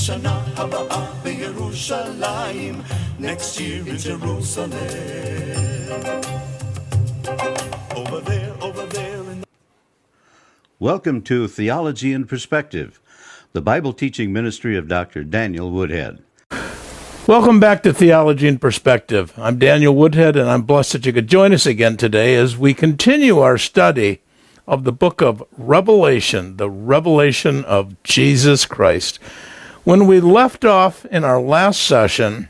Hashana Haba'ah Yerushalayim, next year in Jerusalem. Over there in the... Welcome to Theology in Perspective, the Bible teaching ministry of Dr. Daniel Woodhead. Welcome back to Theology in Perspective. I'm Daniel Woodhead, and I'm blessed that you could join us again today as we continue our study of the book of Revelation, the revelation of Jesus Christ. When we left off in our last session,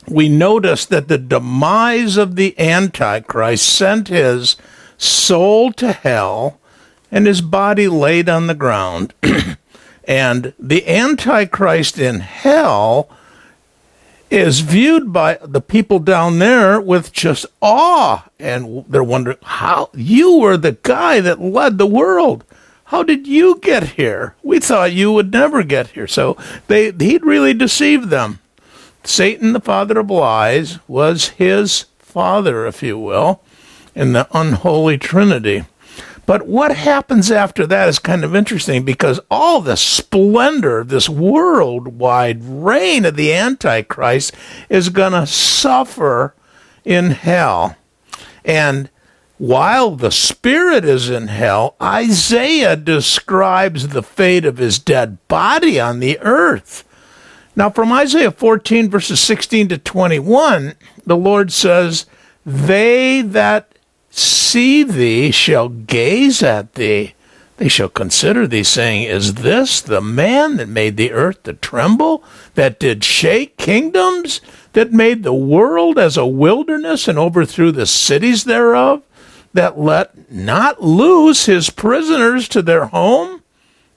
we noticed that the demise of the Antichrist sent his soul to hell and his body laid on the ground. And the Antichrist in hell is viewed by the people down there with just awe. And they're wondering, how you were the guy that led the world. How did you get here? We thought you would never get here. So he'd really deceived them. Satan, the father of lies, was his father, if you will, in the unholy trinity. But what happens after that is kind of interesting, because all the splendor, this worldwide reign of the Antichrist is going to suffer in hell. And while the spirit is in hell, Isaiah describes the fate of his dead body on the earth. Now, from Isaiah 14, verses 16 to 21, the Lord says, "They that see thee shall gaze at thee. They shall consider thee, saying, Is this the man that made the earth to tremble, that did shake kingdoms, that made the world as a wilderness and overthrew the cities thereof, that let not loose his prisoners to their home?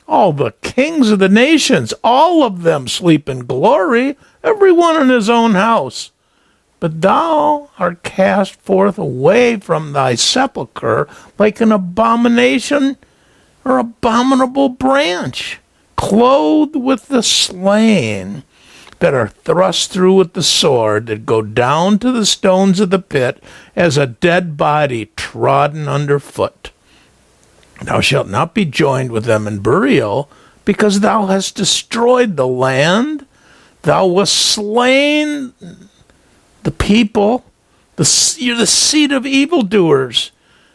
All the kings of the nations, all of them sleep in glory, every one in his own house. But thou art cast forth away from thy sepulchre like an abomination or abominable branch, clothed with the slain, that are thrust through with the sword, that go down to the stones of the pit, as a dead body trodden under foot. Thou shalt not be joined with them in burial, because thou hast destroyed the land. Thou wast slain the people. You're the seed of evildoers,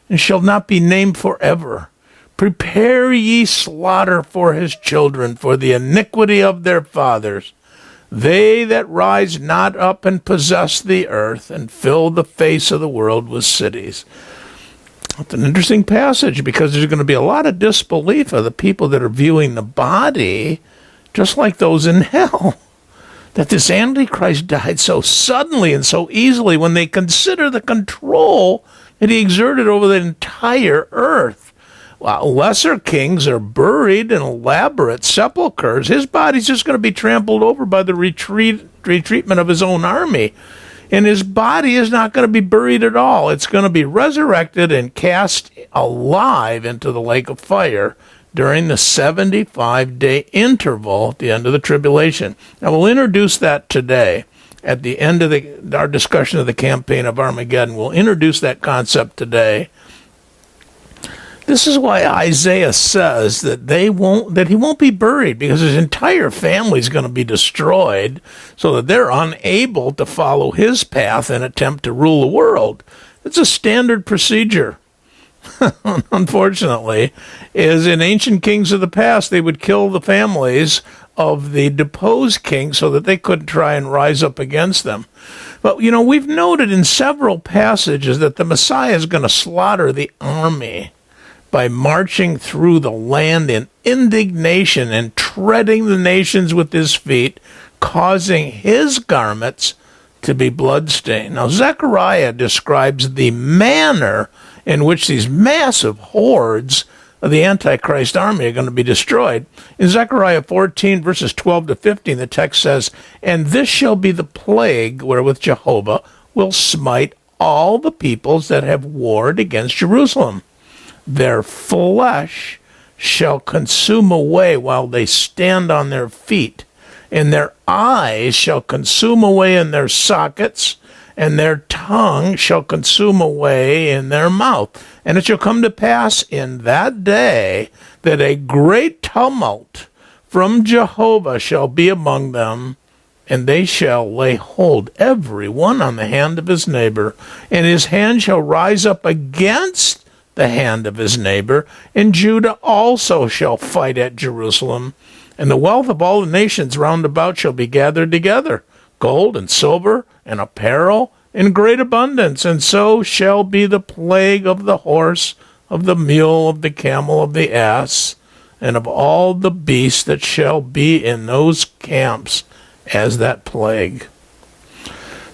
and shall not be named forever. Prepare ye slaughter for his children, for the iniquity of their fathers. They that rise not up and possess the earth, and fill the face of the world with cities." It's an interesting passage, because there's going to be a lot of disbelief of the people that are viewing the body just like those in hell. That this Antichrist died so suddenly and so easily when they consider the control that he exerted over the entire earth. While lesser kings are buried in elaborate sepulchres, his body's just going to be trampled over by the retreatment of his own army. And his body is not going to be buried at all. It's going to be resurrected and cast alive into the lake of fire during the 75-day interval at the end of the tribulation. Now, we'll introduce that today at the end of our discussion of the campaign of Armageddon. We'll introduce that concept today. This is why Isaiah says that he won't be buried, because his entire family is going to be destroyed, so that they're unable to follow his path and attempt to rule the world. It's a standard procedure. Unfortunately, is in ancient kings of the past, they would kill the families of the deposed king so that they couldn't try and rise up against them. But, we've noted in several passages that the Messiah is going to slaughter the army by marching through the land in indignation and treading the nations with his feet, causing his garments to be bloodstained. Now, Zechariah describes the manner in which these massive hordes of the Antichrist army are going to be destroyed. In Zechariah 14, verses 12 to 15, the text says, "And this shall be the plague wherewith Jehovah will smite all the peoples that have warred against Jerusalem. Their flesh shall consume away while they stand on their feet, and their eyes shall consume away in their sockets, and their tongue shall consume away in their mouth. And it shall come to pass in that day that a great tumult from Jehovah shall be among them, and they shall lay hold every one on the hand of his neighbor, and his hand shall rise up against the hand of his neighbor, and Judah also shall fight at Jerusalem, and the wealth of all the nations round about shall be gathered together, gold and silver and apparel in great abundance, and so shall be the plague of the horse, of the mule, of the camel, of the ass, and of all the beasts that shall be in those camps as that plague.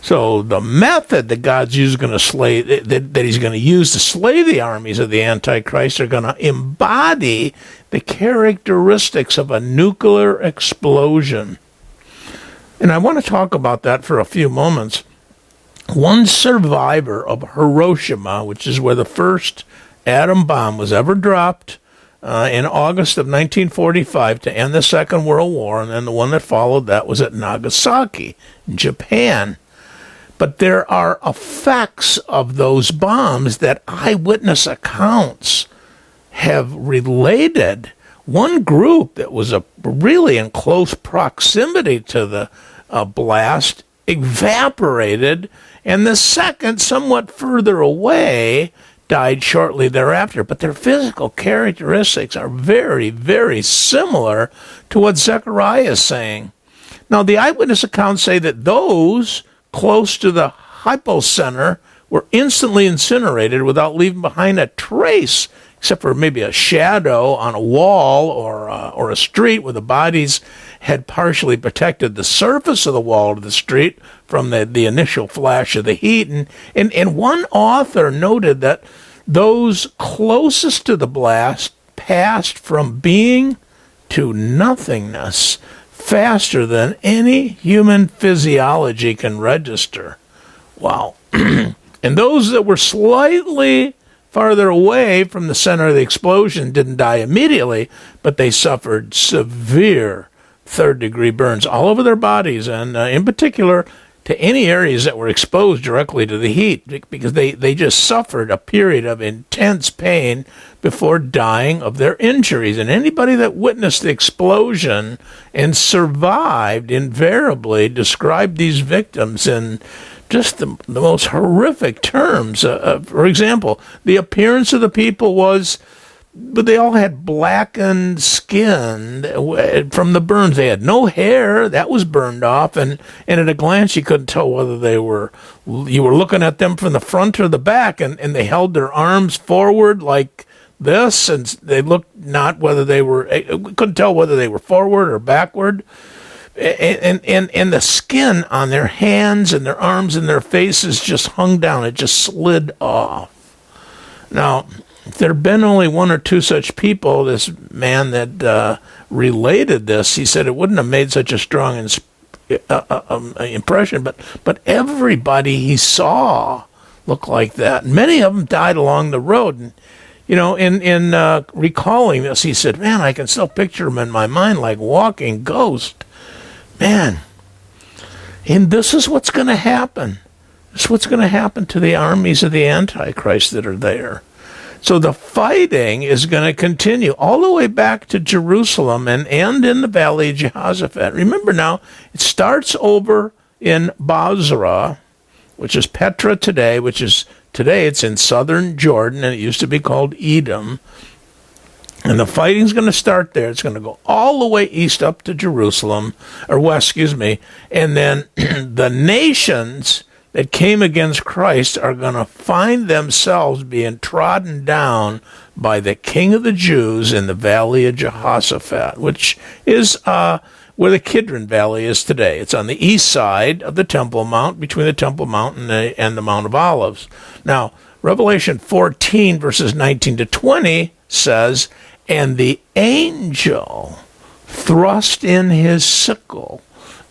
So the method that God's going to slay, that he's going to use to slay the armies of the Antichrist, are going to embody the characteristics of a nuclear explosion. And I want to talk about that for a few moments. One survivor of Hiroshima, which is where the first atom bomb was ever dropped, in August of 1945 to end the Second World War, and then the one that followed that was at Nagasaki, in Japan. But there are effects of those bombs that eyewitness accounts have related. One group that was really in close proximity to the blast evaporated, and the second, somewhat further away, died shortly thereafter. But their physical characteristics are very, very similar to what Zechariah is saying. Now, the eyewitness accounts say that those close to the hypocenter were instantly incinerated without leaving behind a trace, except for maybe a shadow on a wall or a street where the bodies had partially protected the surface of the wall of the street from the initial flash of the heat. And one author noted that those closest to the blast passed from being to nothingness faster than any human physiology can register. Wow. And those that were slightly farther away from the center of the explosion didn't die immediately, but they suffered severe third-degree burns all over their bodies, and in particular to any areas that were exposed directly to the heat, because they just suffered a period of intense pain before dying of their injuries. And anybody that witnessed the explosion and survived invariably described these victims in just the most horrific terms. For example, the appearance of the people was, but they all had blackened skin from the burns. They had no hair. That was burned off. And at a glance, you couldn't tell whether you were looking at them from the front or the back. And they held their arms forward like this. And they looked couldn't tell whether they were forward or backward. And the skin on their hands and their arms and their faces just hung down. It just slid off. Now, if there had been only one or two such people, this man that related this, he said it wouldn't have made such a strong impression, but everybody he saw looked like that. And many of them died along the road. And, in recalling this, he said, man, I can still picture them in my mind like walking ghosts. Man, and this is what's going to happen. This is what's going to happen to the armies of the Antichrist that are there. So the fighting is going to continue all the way back to Jerusalem and end in the Valley of Jehoshaphat. Remember now, it starts over in Bozrah, which is Petra today, today it's in southern Jordan, and it used to be called Edom. And the fighting's going to start there. It's going to go all the way east up to Jerusalem, or west, and then the nations that came against Christ are going to find themselves being trodden down by the King of the Jews in the Valley of Jehoshaphat, which is where the Kidron Valley is today. It's on the east side of the Temple Mount, between the Temple Mount and the Mount of Olives. Now, Revelation 14, verses 19 to 20 says, and the angel thrust in his sickle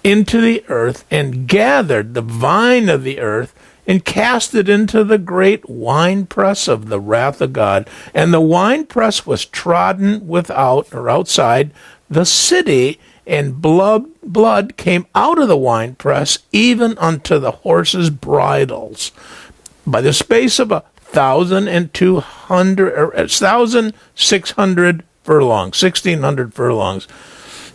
into the earth and gathered the vine of the earth and cast it into the great winepress of the wrath of God. And the winepress was trodden without or outside the city, and blood came out of the winepress even unto the horses' bridles. By the space of 1,600 furlongs, 1,600 furlongs.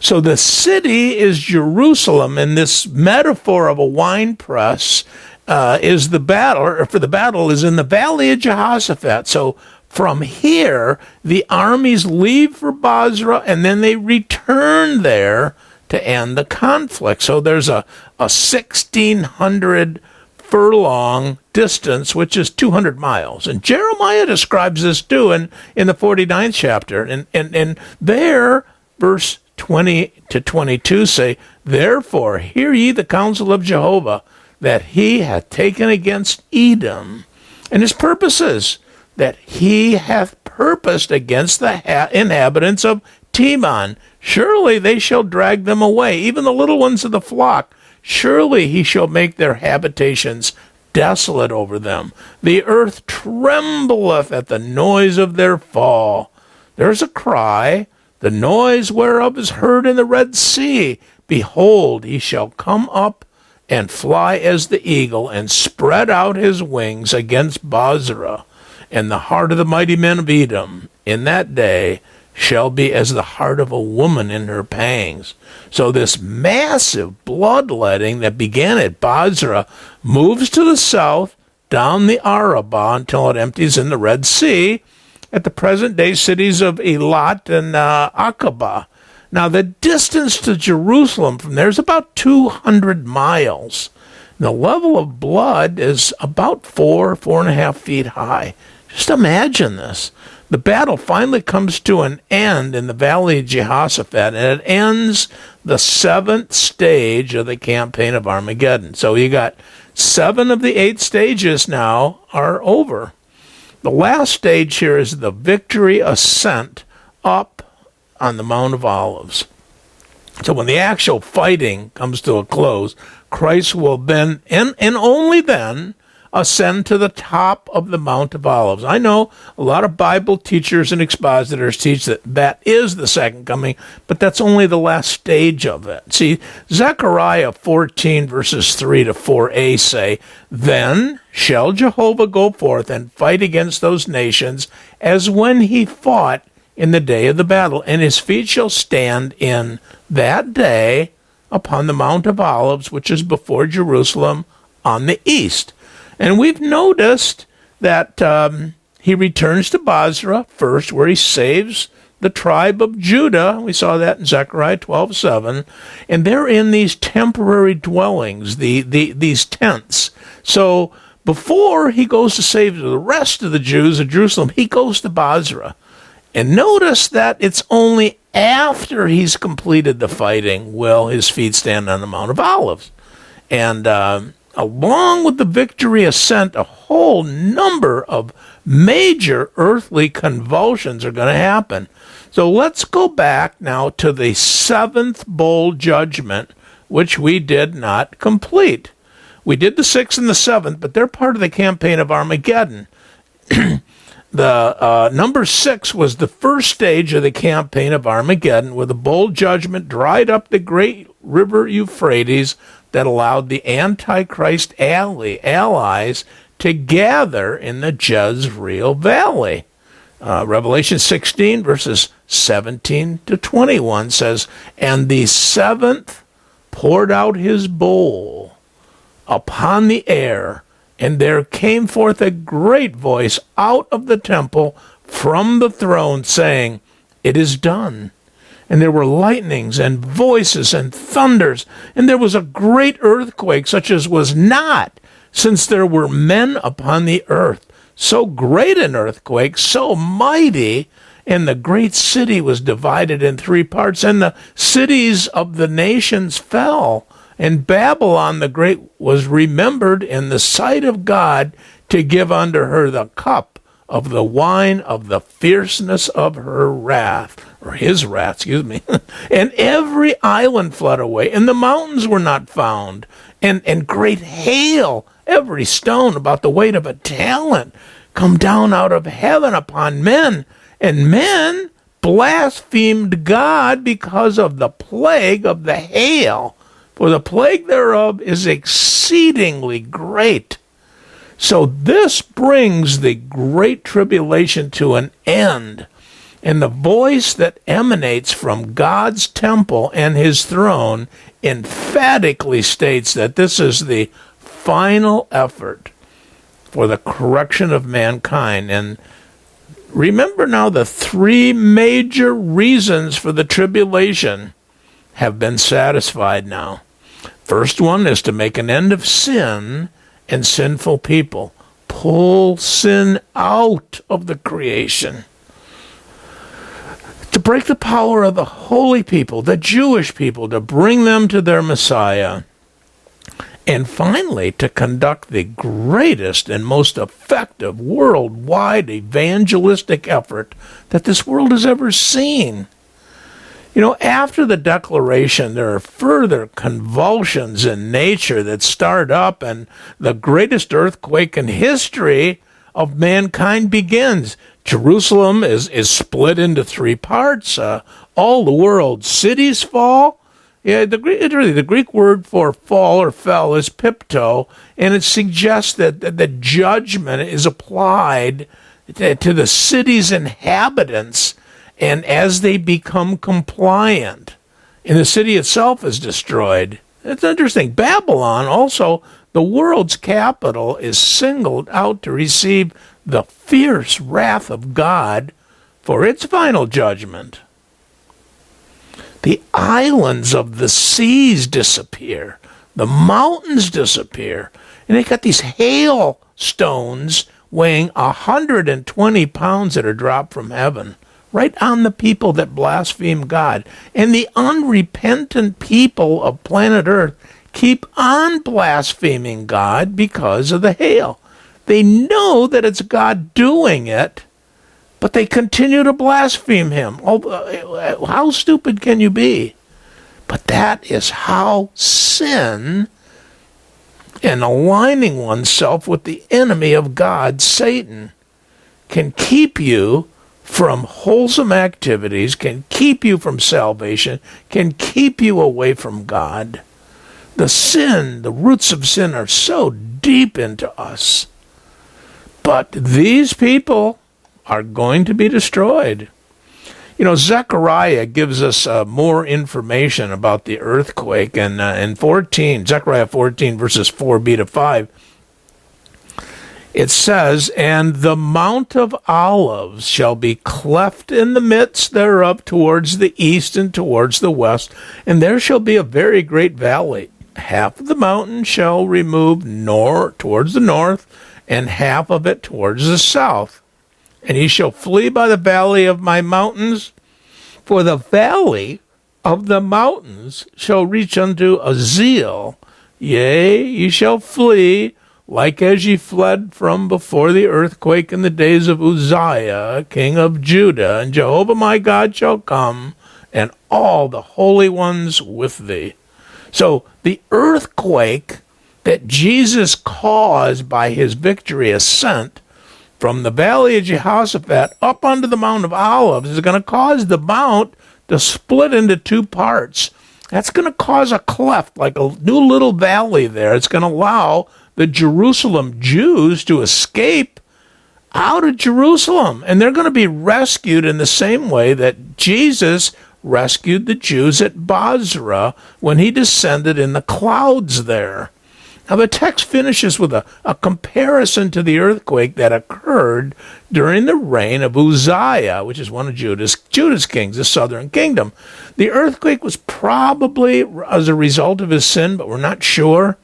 So the city is Jerusalem, and this metaphor of a wine press is the battle, or for the battle, is in the Valley of Jehoshaphat. So from here, the armies leave for Bozrah, and then they return there to end the conflict. So there's a 1,600 furlong distance, which is 200 miles. And Jeremiah describes this too in the 49th chapter. And there, verse 20 to 22 say, "Therefore hear ye the counsel of Jehovah, that he hath taken against Edom, and his purposes, that he hath purposed against the inhabitants of Teman. Surely they shall drag them away, even the little ones of the flock. Surely he shall make their habitations desolate over them. The earth trembleth at the noise of their fall. There is a cry, the noise whereof is heard in the Red Sea. Behold, he shall come up and fly as the eagle, and spread out his wings against Bozrah. And the heart of the mighty men of Edom in that day shall be as the heart of a woman in her pangs." So this massive bloodletting that began at Bozrah moves to the south, down the Arabah, until it empties in the Red Sea, at the present-day cities of Eilat and Aqaba. Now, the distance to Jerusalem from there is about 200 miles. The level of blood is about 4.5 feet high. Just imagine this. The battle finally comes to an end in the Valley of Jehoshaphat, and it ends the 7th stage of the campaign of Armageddon. So you got 7 of the 8 stages now are over. The last stage here is the victory ascent up on the Mount of Olives. So when the actual fighting comes to a close, Christ will then, and only then, ascend to the top of the Mount of Olives. I know a lot of Bible teachers and expositors teach that that is the second coming, but that's only the last stage of it. See, Zechariah 14 verses 3 to 4a say, "Then shall Jehovah go forth and fight against those nations as when he fought in the day of the battle, and his feet shall stand in that day upon the Mount of Olives, which is before Jerusalem on the east." And we've noticed that he returns to Bozrah first, where he saves the tribe of Judah. We saw that in Zechariah 12:7. And they're in these temporary dwellings, these tents. So before he goes to save the rest of the Jews of Jerusalem, he goes to Bozrah. And notice that it's only after he's completed the fighting will his feet stand on the Mount of Olives. And along with the victory ascent, a whole number of major earthly convulsions are going to happen. So let's go back now to the 7th bowl judgment, which we did not complete. We did the 6th and the 7th, but they're part of the campaign of Armageddon. The number 6 was the first stage of the campaign of Armageddon, where the bowl judgment dried up the great river Euphrates that allowed the Antichrist allies to gather in the Jezreel Valley. Revelation 16, verses 17 to 21 says, "And the 7th poured out his bowl upon the air, and there came forth a great voice out of the temple from the throne, saying, It is done. And there were lightnings and voices and thunders, and there was a great earthquake, such as was not since there were men upon the earth. So great an earthquake, so mighty, and the great city was divided in 3 parts, and the cities of the nations fell. And Babylon the great was remembered in the sight of God to give unto her the cup of the wine of the fierceness of her wrath," or his wrath, excuse me. "And every island fled away, and the mountains were not found. And great hail, every stone about the weight of a talent, come down out of heaven upon men. And men blasphemed God because of the plague of the hail. For the plague thereof is exceedingly great." So this brings the great tribulation to an end. And the voice that emanates from God's temple and his throne emphatically states that this is the final effort for the correction of mankind. And remember now, the three major reasons for the tribulation have been satisfied now. First one is to make an end of sin and sinful people. Pull sin out of the creation. To break the power of the holy people, the Jewish people, to bring them to their Messiah. And finally, to conduct the greatest and most effective worldwide evangelistic effort that this world has ever seen. You know, after the declaration, there are further convulsions in nature that start up, and the greatest earthquake in history of mankind begins. Jerusalem is split into three parts. All the world's cities fall. Yeah, the Greek word for fall or fell is pipto, and it suggests that the judgment is applied to the city's inhabitants, and as they become compliant, and the city itself is destroyed. It's interesting. Babylon, also the world's capital, is singled out to receive the fierce wrath of God for its final judgment. The islands of the seas disappear. The mountains disappear. And they got these hailstones weighing 120 pounds that are dropped from heaven, right on the people that blaspheme God. And the unrepentant people of planet Earth keep on blaspheming God because of the hail. They know that it's God doing it, but they continue to blaspheme him. How stupid can you be? But that is how sin and aligning oneself with the enemy of God, Satan, can keep you from wholesome activities, can keep you from salvation, can keep you away from God. The roots of sin are so deep into us. But these people are going to be destroyed. You know, Zechariah gives us more information about the earthquake. And in Zechariah 14, verses 4b to 5, it says, "And the Mount of Olives shall be cleft in the midst thereof towards the east and towards the west, and there shall be a very great valley. Half of the mountain shall remove towards the north, and half of it towards the south. And ye shall flee by the valley of my mountains, for the valley of the mountains shall reach unto Uzziah. Yea, ye shall flee, like as ye fled from before the earthquake in the days of Uzziah, king of Judah. And Jehovah my God shall come, and all the holy ones with thee." So the earthquake that Jesus caused by his victory ascent from the Valley of Jehoshaphat up onto the Mount of Olives is going to cause the mount to split into two parts. That's going to cause a cleft, like a new little valley there. It's going to allow the Jerusalem Jews to escape out of Jerusalem. And they're going to be rescued in the same way that Jesus rescued the Jews at Bozrah when he descended in the clouds there. Now the text finishes with a comparison to the earthquake that occurred during the reign of Uzziah, which is one of Judah's kings, the southern kingdom. The earthquake was probably as a result of his sin, but we're not sure,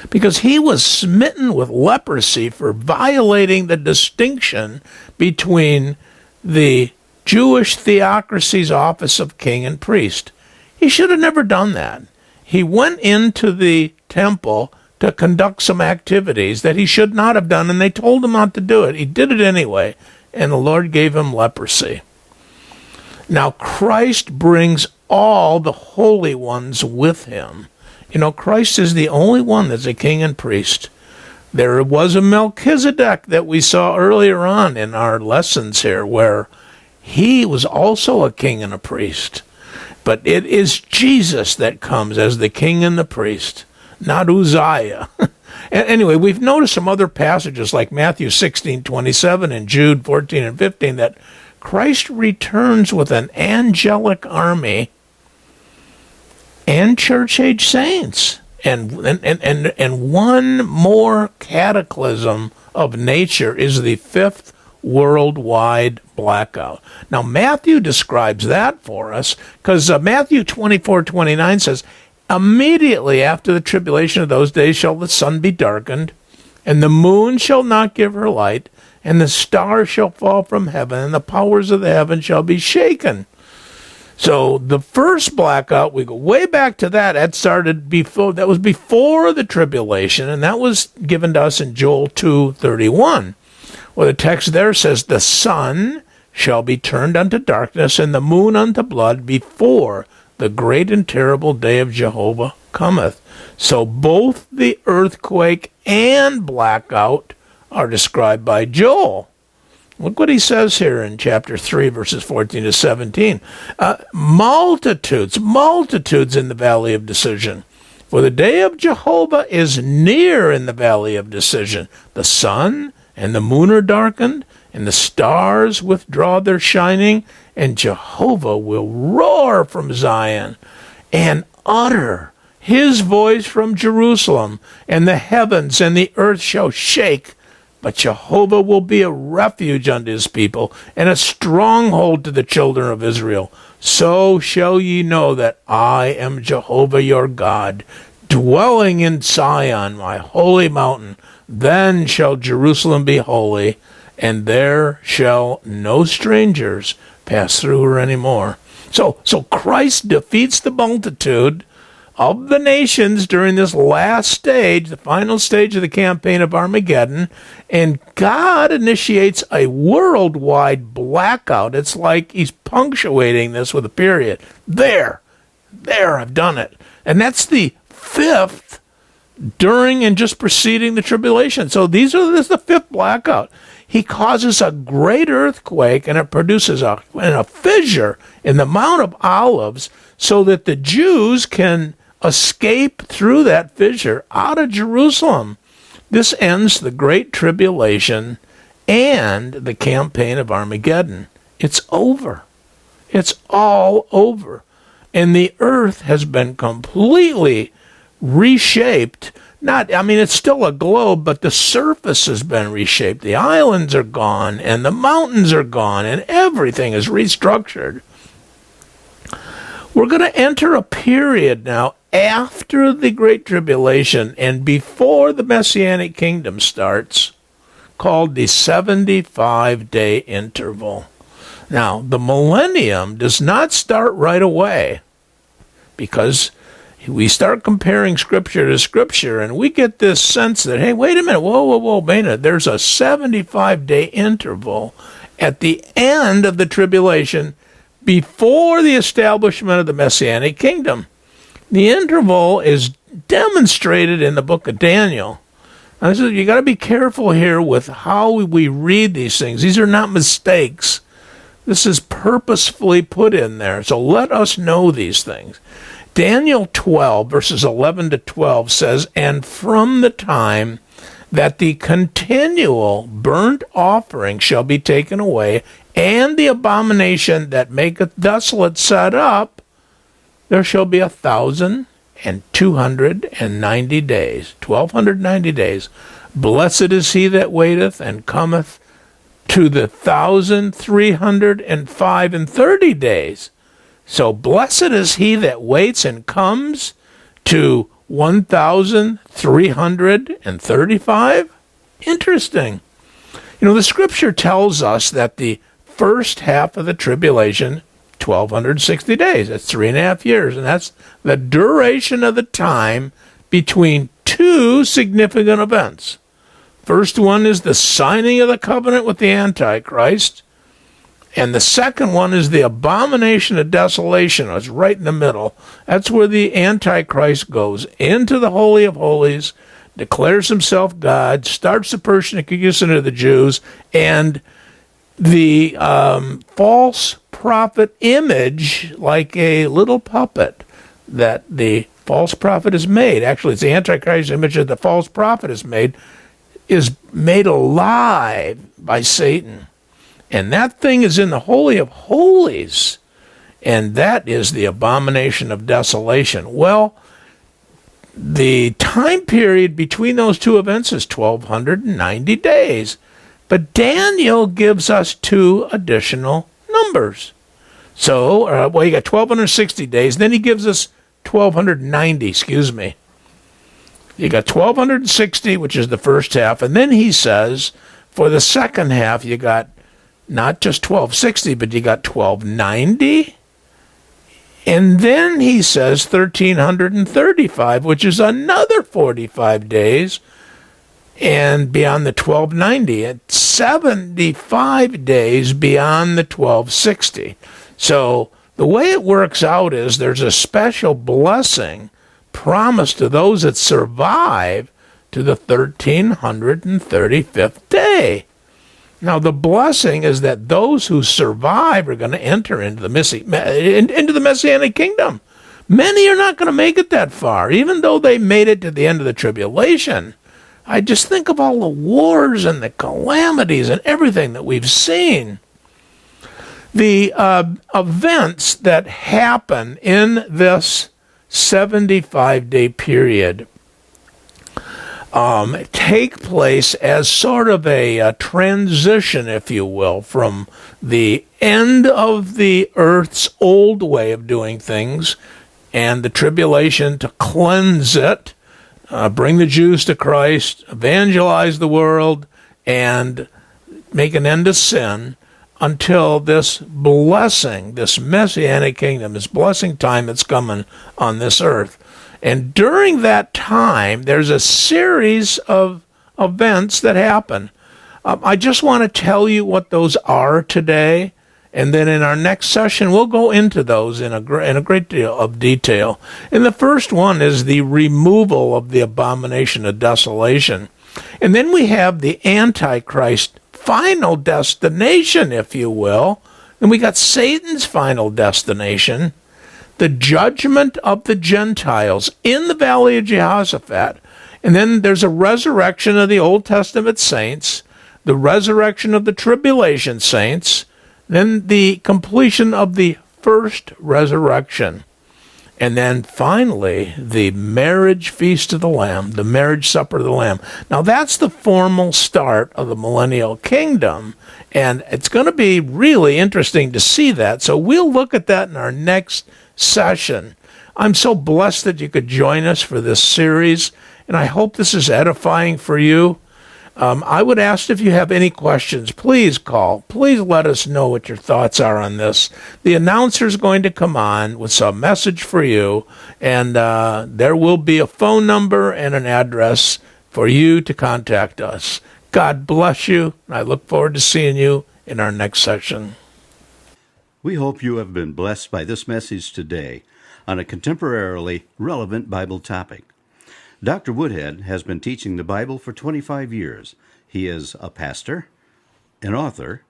because he was smitten with leprosy for violating the distinction between the Jewish Theocracy's office of king and priest. He should have never done that. He went into the temple to conduct some activities that he should not have done, and they told him not to do it. He did it anyway, and the Lord gave him leprosy. Now, Christ brings all the holy ones with him. You know, Christ is the only one that's a king and priest. There was a Melchizedek that we saw earlier on in our lessons here, where he was also a king and a priest. But it is Jesus that comes as the king and the priest, not Uzziah. Anyway, we've noticed some other passages like Matthew 16:27 and Jude 14 and 15 that Christ returns with an angelic army and church-age saints. And one more cataclysm of nature is the fifth worldwide blackout. Now, Matthew describes that for us, because Matthew 24:29 says, immediately after the tribulation of those days shall the sun be darkened, and the moon shall not give her light, and the stars shall fall from heaven, and the powers of the heaven shall be shaken. So the first blackout, we go way back to that. That started before. That was before the tribulation, and that was given to us in Joel 2:31, where the text there says, "The sun shall be turned unto darkness, and the moon unto blood, before the great and terrible day of Jehovah cometh." So both the earthquake and blackout are described by Joel. Look what he says here in chapter 3, verses 14 to 17. Multitudes in the valley of decision. For the day of Jehovah is near in the valley of decision. The sun and the moon are darkened, and the stars withdraw their shining, and Jehovah will roar from Zion and utter his voice from Jerusalem, and the heavens and the earth shall shake. But Jehovah will be a refuge unto his people, and a stronghold to the children of Israel. So shall ye know that I am Jehovah your God, dwelling in Zion, my holy mountain. Then shall Jerusalem be holy, and there shall no strangers pass through her any more. So Christ defeats the multitude of the nations during this last stage, the final stage of the campaign of Armageddon, and God initiates a worldwide blackout. It's like he's punctuating this with a period. There, I've done it. And that's the fifth during and just preceding the tribulation. So this is the fifth blackout. He causes a great earthquake, and it produces a fissure in the Mount of Olives, so that the Jews can escape through that fissure out of Jerusalem. This ends the Great Tribulation and the campaign of Armageddon. It's over. It's all over. And the earth has been completely reshaped. It's still a globe, but the surface has been reshaped. The islands are gone, and the mountains are gone, and everything is restructured. We're going to enter a period now after the Great Tribulation and before the Messianic Kingdom starts, called the 75-day interval. Now, the millennium does not start right away, because we start comparing Scripture to Scripture, and we get this sense that, hey, wait a minute, whoa, wait a minute. There's a 75-day interval at the end of the tribulation before the establishment of the Messianic Kingdom. The interval is demonstrated in the book of Daniel. Now, you got to be careful here with how we read these things. These are not mistakes. This is purposefully put in there. So let us know these things. Daniel 12, verses 11 to 12 says, "And from the time that the continual burnt offering shall be taken away, and the abomination that maketh desolate set up, there shall be 1,290 days, 1,290 days. Blessed is he that waiteth, and cometh to the 1,330 days. So blessed is he that waits and comes to 1,335. Interesting. The Scripture tells us that the first half of the tribulation, 1,260 days, that's 3.5 years, and that's the duration of the time between two significant events. First one is the signing of the covenant with the Antichrist, and the second one is the abomination of desolation. It's right in the middle. That's where the Antichrist goes into the Holy of Holies, declares himself God, starts the persecution of the Jews, and the false prophet image, like a little puppet that the false prophet is made. Actually, it's the Antichrist image that the false prophet is made alive by Satan. And that thing is in the Holy of Holies. And that is the abomination of desolation. Well, the time period between those two events is 1,290 days. But Daniel gives us 2 additional numbers. So, you got 1,260 days. Then he gives us 1,290, You got 1,260, which is the first half. And then he says, for the second half, you got not just 1,260, but you got 1,290. And then he says 1,335, which is another 45 days. And beyond the 1,290, it's 75 days beyond the 1,260. So the way it works out is there's a special blessing promised to those that survive to the 1,335th day. Now, the blessing is that those who survive are going to enter into the Messianic kingdom. Many are not going to make it that far, even though they made it to the end of the tribulation. I just think of all the wars and the calamities and everything that we've seen. The events that happen in this 75-day period take place as sort of a transition, if you will, from the end of the earth's old way of doing things and the tribulation to cleanse it, bring the Jews to Christ, evangelize the world, and make an end to sin, until this blessing, this Messianic kingdom, this blessing time that's coming on this earth. And during that time, there's a series of events that happen. I just want to tell you what those are today, and then in our next session, we'll go into those in a great deal of detail. And the first one is the removal of the abomination of desolation. And then we have the Antichrist final destination, if you will. And we got Satan's final destination, the judgment of the Gentiles in the Valley of Jehoshaphat. And then there's a resurrection of the Old Testament saints, the resurrection of the tribulation saints, then the completion of the first resurrection. And then finally, the marriage feast of the Lamb, the marriage supper of the Lamb. Now, that's the formal start of the millennial kingdom, and it's going to be really interesting to see that. So we'll look at that in our next session. I'm so blessed that you could join us for this series, and I hope this is edifying for you. I would ask if you have any questions, please call. Please let us know what your thoughts are on this. The announcer is going to come on with some message for you, and there will be a phone number and an address for you to contact us. God bless you, and I look forward to seeing you in our next session. We hope you have been blessed by this message today on a contemporarily relevant Bible topic. Dr. Woodhead has been teaching the Bible for 25 years. He is a pastor, an author,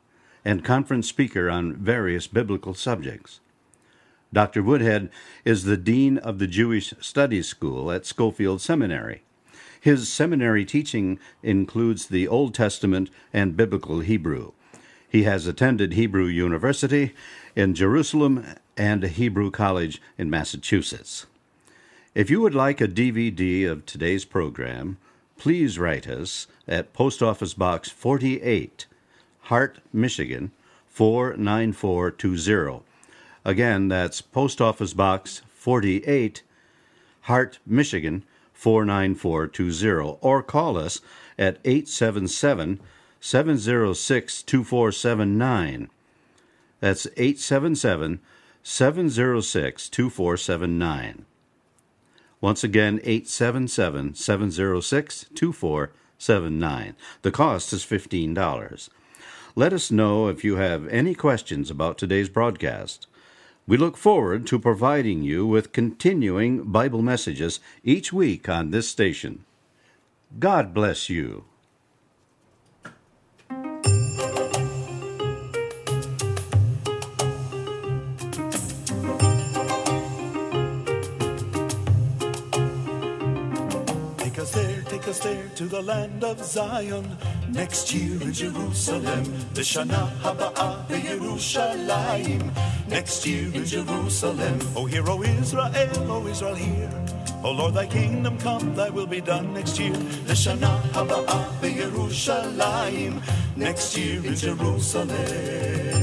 and conference speaker on various biblical subjects. Dr. Woodhead is the Dean of the Jewish Studies School at Schofield Seminary. His seminary teaching includes the Old Testament and Biblical Hebrew. He has attended Hebrew University in Jerusalem and a Hebrew College in Massachusetts. If you would like a DVD of today's program, please write us at Post Office Box 48, Hart, Michigan, 49420. Again, that's Post Office Box 48, Hart, Michigan, 49420. Or call us at 877-706-2479. That's 877-706-2479. Once again, 877-706-2479. The cost is $15. Let us know if you have any questions about today's broadcast. We look forward to providing you with continuing Bible messages each week on this station. God bless you. take us there to the land of Zion. Next year in Jerusalem, Lishana Haba'ah Yerushalayim. Next year in Jerusalem. Oh, hear, O Israel, hear. O Lord, thy kingdom come, thy will be done next year. Lishana Haba'ah Yerushalayim. Next year in Jerusalem.